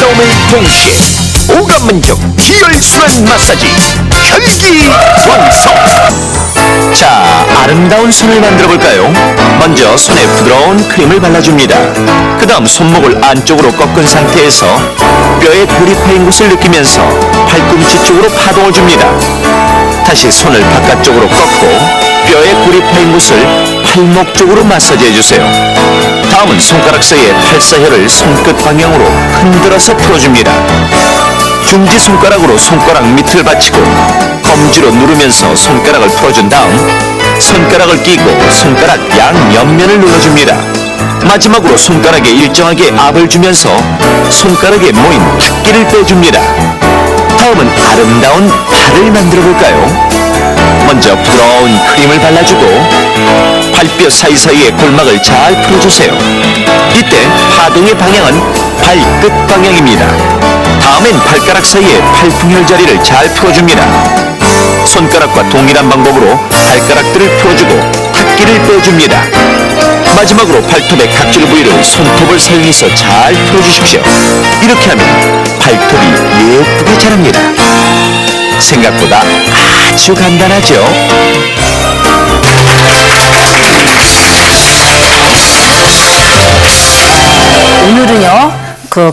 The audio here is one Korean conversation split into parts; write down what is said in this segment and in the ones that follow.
부드러움을 동시에 오감만족 희열순환 마사지 혈기왕성. 자, 아름다운 손을 만들어볼까요? 먼저 손에 부드러운 크림을 발라줍니다. 그 다음 손목을 안쪽으로 꺾은 상태에서 뼈에 고립화인 곳을 느끼면서 팔꿈치 쪽으로 파동을 줍니다. 다시 손을 바깥쪽으로 꺾고 뼈에 고립화인 곳을 팔목 쪽으로 마사지해주세요. 다음은 손가락 사이의 팔사혈을 손끝 방향으로 흔들어서 풀어줍니다. 중지 손가락으로 손가락 밑을 받치고 검지로 누르면서 손가락을 풀어준 다음 손가락을 끼고 손가락 양 옆면을 눌러줍니다. 마지막으로 손가락에 일정하게 압을 주면서 손가락에 모인 탁기를 빼줍니다. 다음은 아름다운 팔을 만들어 볼까요? 먼저 부드러운 크림을 발라주고 발뼈 사이사이의 골막을 잘 풀어주세요. 이때 파동의 방향은 발끝 방향입니다. 다음엔 발가락 사이의 팔풍혈 자리를 잘 풀어줍니다. 손가락과 동일한 방법으로 발가락들을 풀어주고 탁기를 빼줍니다. 마지막으로 발톱의 각질 부위를 손톱을 사용해서 잘 풀어주십시오. 이렇게 하면 발톱이 예쁘게 자랍니다. 생각보다 아주 간단하죠? 오늘은요,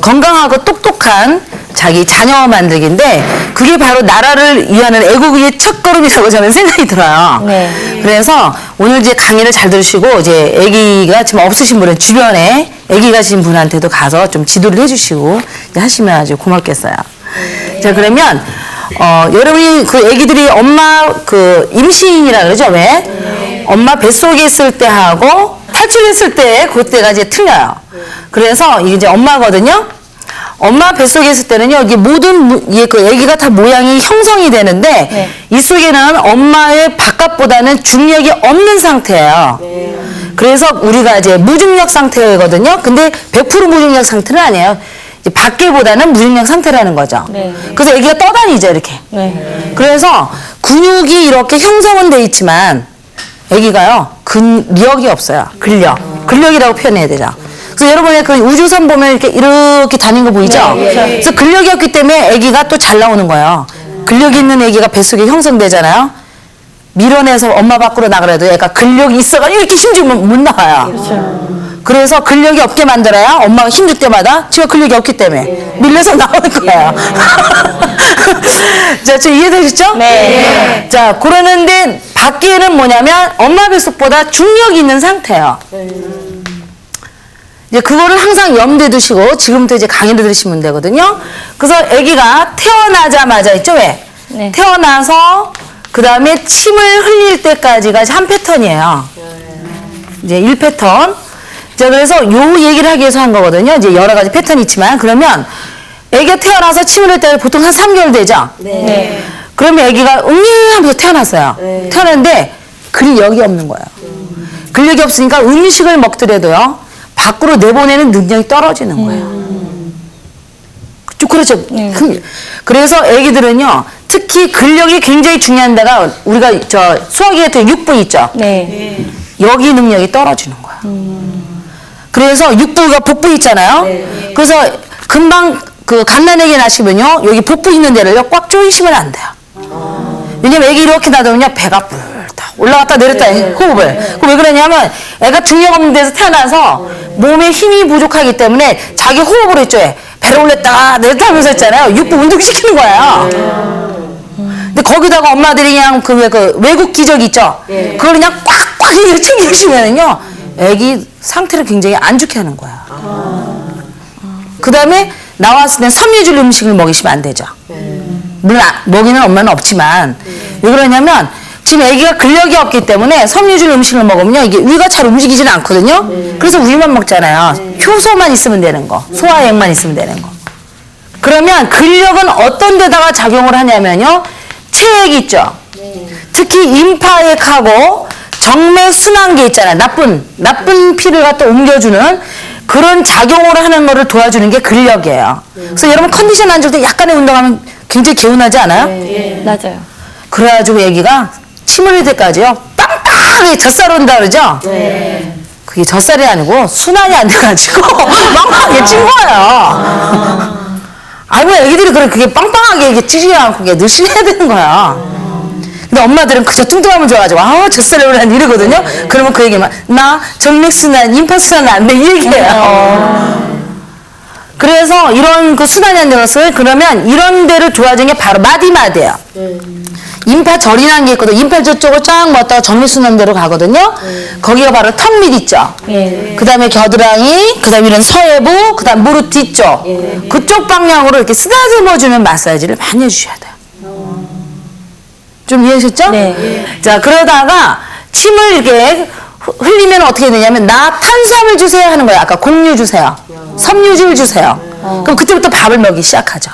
건강하고 똑똑한 자기 자녀 만들기인데, 그게 바로 나라를 위하는 애국의 첫걸음이라고 저는 생각이 들어요. 네. 그래서 오늘 이제 강의를 잘 들으시고, 이제 아기가 지금 없으신 분은 주변에 아기 가신 분한테도 가서 좀 지도를 해주시고 하시면 아주 고맙겠어요. 자, 그러면, 여러분이 그 아기들이 엄마 임신이라 그러죠, 왜? 엄마 뱃속에 있을 때 하고 탈출했을 때, 그때가 이제 틀려요. 그래서 이게 이제 엄마거든요. 엄마 뱃속에 있을 때는요, 이게 모든 그 아기가 다 모양이 형성이 되는데, 네. 이 속에는 엄마의 바깥보다는 중력이 없는 상태예요. 네. 그래서 우리가 이제 무중력 상태거든요. 근데 100% 무중력 상태는 아니에요. 이제 밖에보다는 무중력 상태라는 거죠. 네. 그래서 아기가 떠다니죠, 이렇게. 네. 그래서 근육이 이렇게 형성은 돼 있지만, 아기가요, 근력이 없어요. 근력이라고 표현해야 되죠. 그래서 여러분의 그 우주선 보면 이렇게 다니는 거 보이죠? 네, 네. 그래서 근력이 없기 때문에 아기가 또 잘 나오는 거예요. 근력이 있는 아기가 뱃속에 형성되잖아요. 밀어내서 엄마 밖으로 나가려도 얘가 근력이 있어가지고 이렇게 힘주면 못 나와요. 그렇죠. 그래서 근력이 없게 만들어야 엄마가 힘줄 때마다 지금 근력이 없기 때문에 밀려서 나오는 거예요. 자, 지금 이해되셨죠? 네. 자, 그러는데 밖에는 뭐냐면 엄마 뱃속보다 중력이 있는 상태예요. 이제 그거를 항상 염두에 두시고 지금부터 이제 강의를 들으시면 되거든요. 그래서 아기가 태어나자마자 있죠, 왜? 네. 태어나서 그 다음에 침을 흘릴 때까지가 한 패턴이에요. 이제 1패턴. 자, 그래서 요 얘기를 하기 위해서 한 거거든요. 이제 여러 가지 패턴이 있지만, 그러면 아기가 태어나서 침을 흘릴 때 보통 한 3개월 되죠? 네. 그러면 아기가 하면서 태어났어요. 태어났는데 근력이 없는 거예요. 근력이 없으니까 음식을 먹더라도요, 밖으로 내보내는 능력이 떨어지는 거예요. 그렇죠. 그래서 아기들은요, 특히 근력이 굉장히 중요한 데가 우리가 수학이 같은 6부 있죠? 네. 여기 능력이 떨어지는 거예요. 그래서 6부가 복부 있잖아요. 그래서 금방 갓난아기 낳으시면요, 여기 복부 있는 데를요, 꽉 조이시면 안 돼요. 왜냐면 애기 이렇게 놔두면요, 배가 불다 올라갔다 내렸다 호흡을. 왜 그러냐면 애가 중력 없는 데서 태어나서 몸에 힘이 부족하기 때문에 자기 호흡으로 있죠. 배를 올렸다 내렸다 하면서 했잖아요. 육부 운동시키는 거예요. 근데 거기다가 엄마들이 그냥 외국 기저귀 있죠. 그걸 그냥 꽉꽉 챙겨주시면은요, 애기 상태를 굉장히 안 좋게 하는 거예요. 그 다음에 나왔을 때 섬유질 음식을 먹이시면 안 되죠. 물론 먹이는 엄마는 없지만, 왜 그러냐면 지금 아기가 근력이 없기 때문에 섬유질 음식을 먹으면 이게 위가 잘 움직이지는 않거든요. 그래서 우유만 먹잖아요. 효소만 있으면 되는 거, 소화액만 있으면 되는 거. 그러면 근력은 어떤 데다가 작용을 하냐면요, 체액 있죠. 특히 임파액하고 정맥 순환계 있잖아요. 나쁜 피를 갖다 옮겨주는 그런 작용을 하는 거를 도와주는 게 근력이에요. 그래서 여러분 컨디션 안 좋을 때 약간의 운동하면 굉장히 개운하지 않아요? 네. 맞아요. 그래가지고 애기가 침 흘릴 때까지요, 빵빵하게 젖살 온다 그러죠? 네. 그게 젖살이 아니고 순환이 안 돼가지고 빵빵하게 찐 거예요. 아이고, 애기들이 그게 빵빵하게 이게 찌지 않고 이게 늘씬해야 되는 거야. 근데 엄마들은 그저 뚱뚱하면 좋아가지고, 젖살을 이러거든요? 그러면 그 얘기만, 나 정맥순환, 임파순환 안 돼, 이 얘기예요. 그래서 이런 그 순환이 것을 그러면 이런 데를 좋아지는 게 바로 마디마디예요. 임파절이라는 게 있거든. 임파 저쪽으로 쫙 모았다가 정맥순환대로 가거든요. 거기가 바로 턱 밑 있죠. 그 다음에 겨드랑이, 그 다음에 이런 서해부, 그 다음 무릎 뒤쪽. 그쪽 방향으로 이렇게 쓰다듬어주는 마사지를 많이 해주셔야 돼요. 좀 이해하셨죠? 네. 자, 그러다가 침을 이렇게 흘리면 어떻게 되냐면, 나 탄수화물 주세요 하는 거예요. 아까 곡류 주세요. 섬유질 주세요. 그럼 그때부터 밥을 먹기 시작하죠.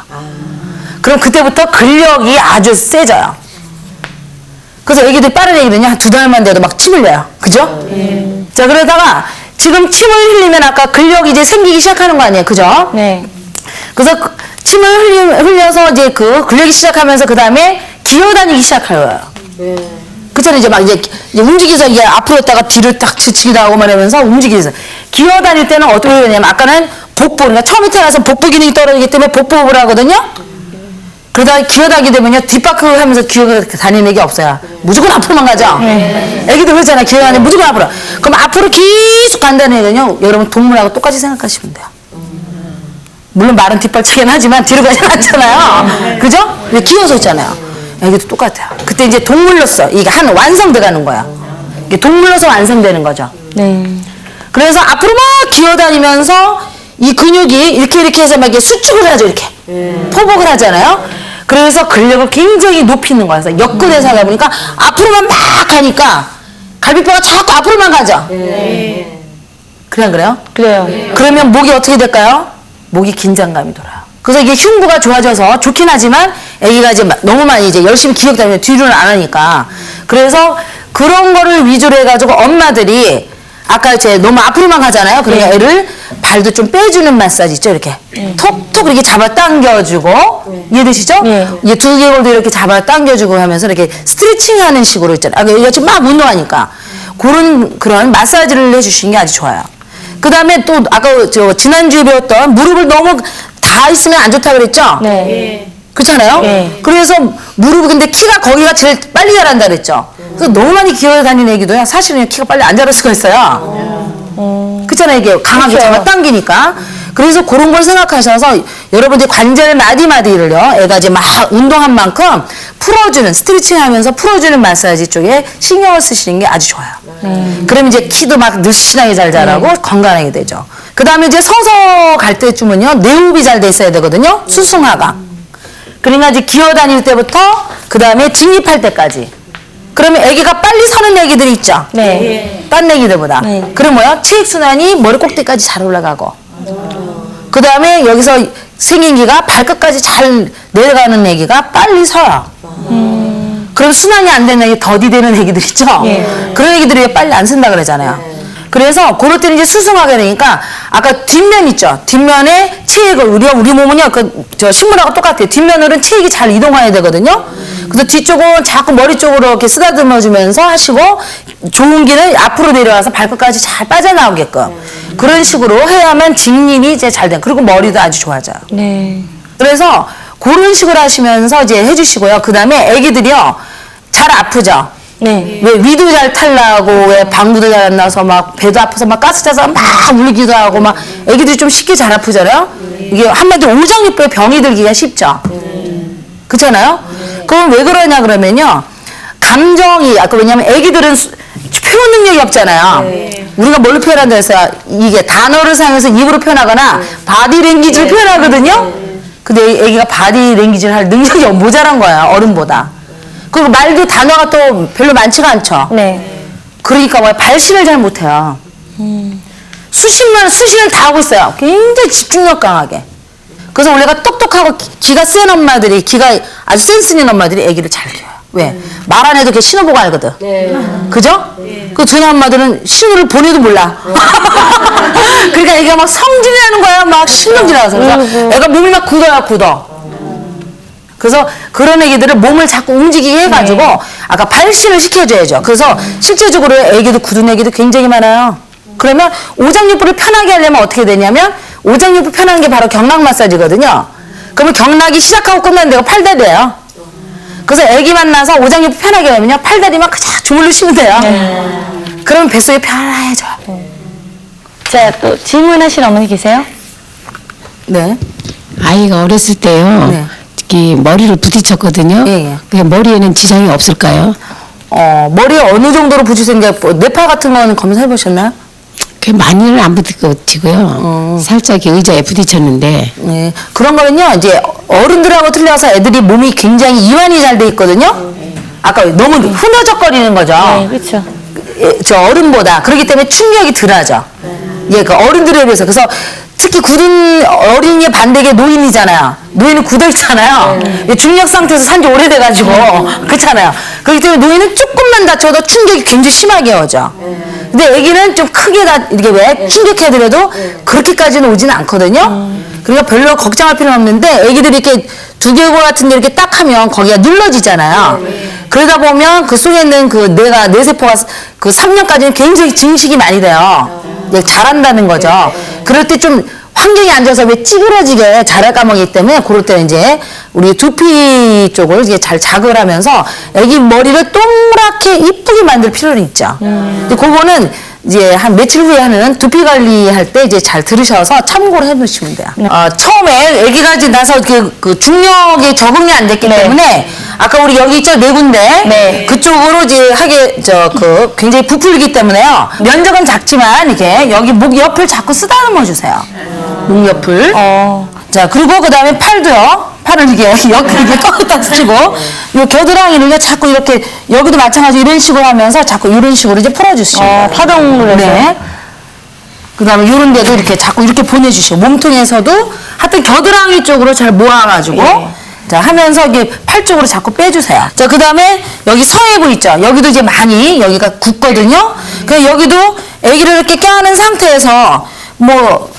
그럼 그때부터 근력이 아주 세져요. 그래서 애기들 빠른 애기들은요, 한 2달만 돼도 막 침 흘려요. 그죠? 자, 그러다가 지금 침을 흘리면 아까 근력이 이제 생기기 시작하는 거 아니에요. 그죠? 네. 그래서 침을 흘려서 이제 그 근력이 시작하면서 그 다음에 기어다니기 시작해요. 그처럼 이제 막 이제 움직여서 이게 앞으로 했다가 뒤를 딱 지나고 말하면서 움직이면서 기어다닐 때는 어떻게 되냐면 아까는 복부, 그러니까 처음에 태어나서 복부 기능이 떨어지기 때문에 복부호흡을 하거든요. 그러다가 기어다니게 되면요, 뒷바퀴 하면서 기어다니는 애기 없어요. 무조건 앞으로만 가죠. 애기들 그렇잖아요. 기어다니면 무조건 앞으로. 그럼 앞으로 계속 간다는 애는요, 여러분 동물하고 똑같이 생각하시면 돼요. 물론 말은 뒷발치긴 하지만 뒤로 가지 않잖아요. 그죠? 왜 기어서 있잖아요. 애기도 똑같아요. 그때 이제 동물로서 이게 한 완성돼 가는 거야. 이게 동물로서 완성되는 거죠. 네. 그래서 앞으로 막 기어다니면서 이 근육이 이렇게 해서 막 이렇게 수축을 하죠. 이렇게 포복을 하잖아요. 그래서 근력을 굉장히 높이는 거예요. 그래서 역근해서 하다 보니까 앞으로만 막 가니까 갈비뼈가 자꾸 앞으로만 가죠. 그래 안 그래요? 그래요. 그러면 목이 어떻게 될까요? 목이 긴장감이 돌아요. 그래서 이게 흉부가 좋아져서 좋긴 하지만 애기가 이제 너무 많이 이제 열심히 기억다니면 뒤로는 안 하니까. 그래서 그런 거를 위주로 해가지고 엄마들이 아까 이제 너무 앞으로만 가잖아요. 그러니까 애를 발도 좀 빼주는 마사지 있죠. 이렇게 톡톡 이렇게 잡아 당겨주고 이해되시죠? 이게 두개골도 이렇게 잡아 당겨주고 하면서 이렇게 스트레칭 하는 식으로 있잖아요. 얘가 지금 막 운동하니까 그런 마사지를 해주시는 게 아주 좋아요. 그 다음에 또 아까 지난주에 배웠던 무릎을 너무 다 있으면 안 좋다고 그랬죠? 네. 그렇잖아요? 네. 그래서 무릎이 근데 키가 거기가 제일 빨리 자란다 그랬죠? 그래서 너무 많이 기어다니는 애기도요, 사실은 키가 빨리 안 자랄 수가 있어요. 그렇잖아요. 이게 강하게 그렇죠. 잡아당기니까. 그래서 그런 걸 생각하셔서 여러분들이 관절 마디마디를요, 애가 이제 막 운동한 만큼 풀어주는, 스트레칭 하면서 풀어주는 마사지 쪽에 신경을 쓰시는 게 아주 좋아요. 그럼 이제 키도 막 늘씬하게 잘 자라고 건강하게 되죠. 그 다음에 이제 서서 갈 때쯤은요, 내호흡이 잘 돼 있어야 되거든요. 수승화가. 그러니까 이제 기어다닐 때부터 그 다음에 진입할 때까지. 그러면 애기가 빨리 서는 애기들이 있죠. 네. 딴 애기들보다. 네. 그럼 뭐야? 체액순환이 머리 꼭대기까지 잘 올라가고. 그 다음에 여기서 생긴 기가 발끝까지 잘 내려가는 애기가 빨리 서요. 그럼 순환이 안 되는 애기, 더디되는 애기들 있죠? 그런 애기들이 왜 빨리 안 쓴다 그러잖아요. 그래서 그럴 때는 이제 수승하게 되니까 아까 뒷면 있죠? 뒷면에 체액을 우리 몸은요, 저 식물하고 똑같아요. 뒷면으로는 체액이 잘 이동해야 되거든요. 그래서 뒤쪽은 자꾸 머리 쪽으로 이렇게 쓰다듬어 주면서 하시고 좋은 기는 앞으로 내려와서 발끝까지 잘 빠져나오게끔 그런 식으로 해야만 직립이 이제 잘 돼. 그리고 머리도 아주 좋아져요. 네. 그래서 그런 식으로 하시면서 이제 해주시고요. 그 다음에 애기들이요, 잘 아프죠? 네. 왜 위도 잘 탈라고, 왜 방구도 잘 안 나서 막 배도 아파서 막 가스 차서 막 울기도 하고 막 애기들이 좀 쉽게 잘 아프잖아요? 이게 한마디로 오장육부에 병이 들기가 쉽죠? 그렇잖아요? 그럼 왜 그러냐 그러면요, 감정이, 아까 왜냐면 애기들은 표현 능력이 없잖아요. 우리가 뭘로 표현한다 했어요? 이게 단어를 사용해서 입으로 표현하거나 바디랭귀지를 표현하거든요? 근데 애기가 바디랭귀지를 할 능력이 모자란 거예요, 어른보다. 그리고 말도 단어가 또 별로 많지가 않죠. 네. 그러니까 뭐야, 발신을 잘 못해요. 수신을 다 하고 있어요. 굉장히 집중력 강하게. 그래서 원래가 똑똑하고 기가 센 엄마들이, 기가 아주 센스 있는 엄마들이 아기를 잘 키워요. 왜? 말 안 해도 걔 신호보고 알거든. 그죠? 그 저희 엄마들은 신호를 보내도 몰라. 그러니까 애기가 막 성질나는 거야. 막 신경질나서. 그래서 애가 몸이 막 굳어. 그래서 그런 애기들을 몸을 자꾸 움직이게 해가지고 아까 발신을 시켜줘야죠. 그래서 실제적으로 애기도 굳은 애기도 굉장히 많아요. 그러면 오장육부를 편하게 하려면 어떻게 되냐면, 오장육부 편한 게 바로 경락 마사지거든요. 그러면 경락이 시작하고 끝나는 데가 팔다리예요. 그래서 아기만 나서 오장육부 편하게 하면요 팔다리만 그냥 주물르시면 돼요. 그러면 뱃속이 편해져요. 자, 또 질문하실 어머니 계세요? 네. 아이가 어렸을 때요. 네. 특히 머리를 부딪혔거든요. 예, 예. 그 머리에는 지장이 없을까요? 머리에 어느 정도로 부딪히는 게 뇌파 같은 거는 검사해 보셨나요? 그 많이는 안 부딪히고요. 살짝 의자에 부딪혔는데 네. 그런 거는요 이제 어른들하고 틀려서 애들이 몸이 굉장히 이완이 잘 돼 있거든요. 아까 너무 흐느적거리는 거죠. 네, 그렇죠. 저 어른보다 그렇기 때문에 충격이 덜하죠. 예, 그 어른들에 비해서 그래서 특히 굳은 어린이의 반대게 노인이잖아요. 노인은 굳어 있잖아요. 중력 상태에서 산지 오래돼가지고 그렇잖아요. 그렇기 때문에 노인은 조금만 다쳐도 충격이 굉장히 심하게 오죠. 근데 아기는 좀 크게 이렇게 왜 충격해드려도 그렇게까지는 오지는 않거든요. 그러니까 별로 걱정할 필요는 없는데 아기들이 이렇게 두개골 같은 데 이렇게 딱 하면 거기가 눌러지잖아요. 그러다 보면 그 속에 있는 그 뇌세포가 그 3년까지는 굉장히 증식이 많이 돼요. 자란다는 거죠. 그럴 때 좀 환경이 안 좋아서 왜 찌그러지게 자랄 까먹기 때문에 그럴 때는 이제 우리 두피 쪽을 이제 잘 자극을 하면서 애기 머리를 동그랗게 이쁘게 만들 필요는 있죠. 근데 그거는 이제 한 며칠 후에 하는 두피 관리할 때 이제 잘 들으셔서 참고를 해 놓으시면 돼요. 처음에 아기가 이제 나서 그 중력에 적응이 안 됐기 때문에 아까 우리 여기 있죠? 네 군데. 네. 그쪽으로 이제 굉장히 부풀기 때문에요. 면적은 작지만 이렇게 여기 목 옆을 자꾸 쓰다듬어 주세요. 목 옆을. 자, 그리고 그 다음에 팔도요. 팔을 이렇게 꺾었다 쓰고, 요 겨드랑이를요, 자꾸 이렇게, 여기도 마찬가지로 이런 식으로 하면서 자꾸 이런 식으로 이제 풀어주시면 돼요. 파동으로 해서. 네. 그 다음에 요런 데도 이렇게 자꾸 이렇게 보내주시고, 몸통에서도 하여튼 겨드랑이 쪽으로 잘 모아가지고, 자, 하면서 이게 팔 쪽으로 자꾸 빼주세요. 자, 그 다음에 여기 서해부 있죠? 여기도 이제 많이 여기가 굳거든요? 그냥 여기도 아기를 이렇게 껴안은 상태에서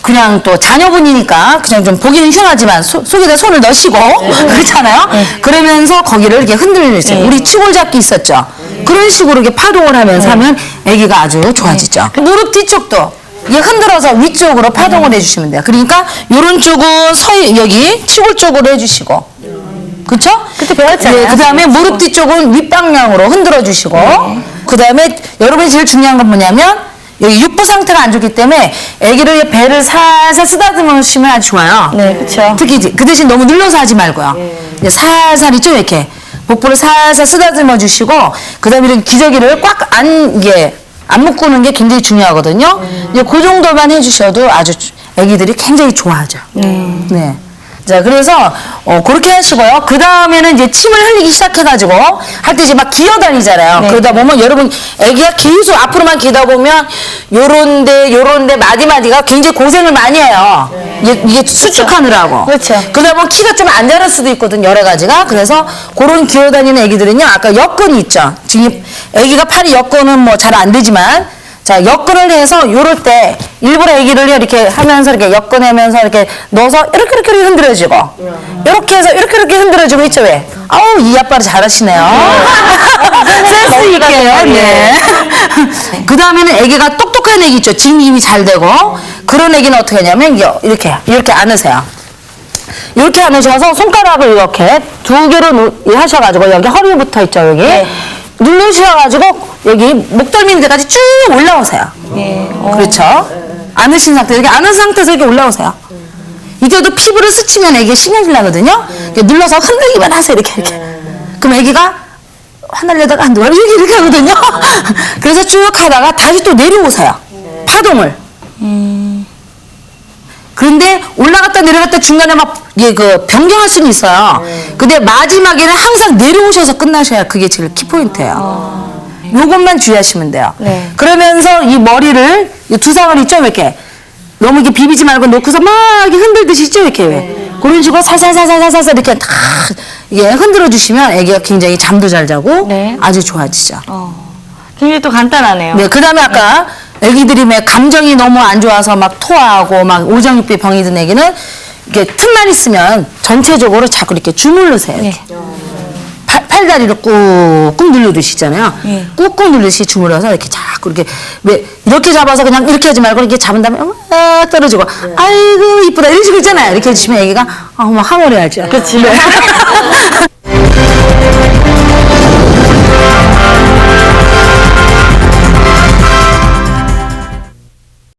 그냥 또 자녀분이니까 그냥 좀 보기는 흉하지만 속에다 손을 넣으시고 그렇잖아요. 그러면서 거기를 이렇게 흔들리세요. 우리 치골잡기 있었죠. 그런 식으로 이렇게 파동을 하면서 하면 아기가 아주 좋아지죠. 무릎 뒤쪽도 이게 흔들어서 위쪽으로 파동을 해주시면 돼요. 그러니까 요런 쪽은 여기 치골 쪽으로 해주시고, 그쵸? 그때 배웠잖아요. 네, 그 다음에 무릎 뒤쪽은 윗방향으로 흔들어 주시고, 그 다음에 여러분이 제일 중요한 건 뭐냐면 여기 육부 상태가 안 좋기 때문에 아기를 배를 살살 쓰다듬으시면 아주 좋아요. 네, 그렇죠. 특히 그 대신 너무 눌러서 하지 말고요. 이제 살살 있죠, 이렇게 복부를 살살 쓰다듬어 주시고, 그 다음에 이런 기저귀를 꽉 안 묶는 게 굉장히 중요하거든요. 이제 그 정도만 해주셔도 아주 아기들이 굉장히 좋아하죠. 네. 자, 그래서 그렇게 하시고요. 그 다음에는 이제 침을 흘리기 시작해가지고 할 때 이제 막 기어다니잖아요. 그러다 보면 여러분 아기가 계속 앞으로만 기다 보면 요런데 마디마디가 굉장히 고생을 많이 해요. 이게 수축하느라고. 그렇죠. 그러다 보면 키가 좀 안 자랄 수도 있거든, 여러 가지가. 그래서 그런 기어다니는 아기들은요, 아까 여건이 있죠. 지금 아기가 팔이 여건은 뭐 잘 안 되지만, 자, 여건을 해서 요럴 때 일부러 아기를 이렇게 하면서 이렇게 여건하면서 이렇게 넣어서 이렇게 흔들어주고, 이렇게 해서 이렇게 흔들어주고 있죠, 왜? 아우, 이 아빠를 잘하시네요. 센스 있게요. 네. 그 다음에는 아기가 똑똑한 아기 있죠. 진입이 잘 되고, 그런 아기는 어떻게 하냐면 이렇게 안으세요. 이렇게 안으셔서 손가락을 이렇게 두 개로 하셔가지고 여기 허리 붙어 있죠, 여기. 누르셔가지고 여기 목덜미 있는 데까지 쭉 올라오세요. 그렇죠. 안으신 상태, 이렇게 안은 상태에서 이렇게 올라오세요. 이때도 피부를 스치면 애기가 신경질 나거든요. 이렇게 눌러서 흔들기만 하세요, 이렇게. 그럼 애기가 화날려다가 안 들어가요. 이렇게 하거든요. 그래서 쭉 하다가 다시 또 내려오세요. 파동을. 그런데 올라갔다 내려갔다 중간에 변경할 수는 있어요. 근데 마지막에는 항상 내려오셔서 끝나셔야 그게 제일 키포인트예요. 요것만 주의하시면 돼요. 네. 그러면서 이 머리를, 이 두상을 있죠, 이렇게. 너무 이렇게 비비지 말고 놓고서 막 이렇게 흔들듯이 있죠, 이렇게. 그런 식으로 살살살살살살 이렇게 다 흔들어 주시면 애기가 굉장히 잠도 잘 자고 아주 좋아지죠. 굉장히 또 간단하네요. 네, 그 다음에 아까 애기들이 감정이 너무 안 좋아서 막 토하고 막 오장육부에 병이 든 애기는 이렇게 틈만 있으면 전체적으로 자꾸 이렇게 주물르세요. 이렇게. 팔다리를 꾹꾹 눌러주시잖아요. 꾹꾹 누르시 주물러서 이렇게 자꾸 그렇게 왜 이렇게 잡아서 그냥 이렇게 하지 말고 이렇게 잡은 다음에 막 떨어지고 아이고 이쁘다 이런 식으로 있잖아요. 이렇게 해주시면 애기가 막 황홀해하죠. 그치.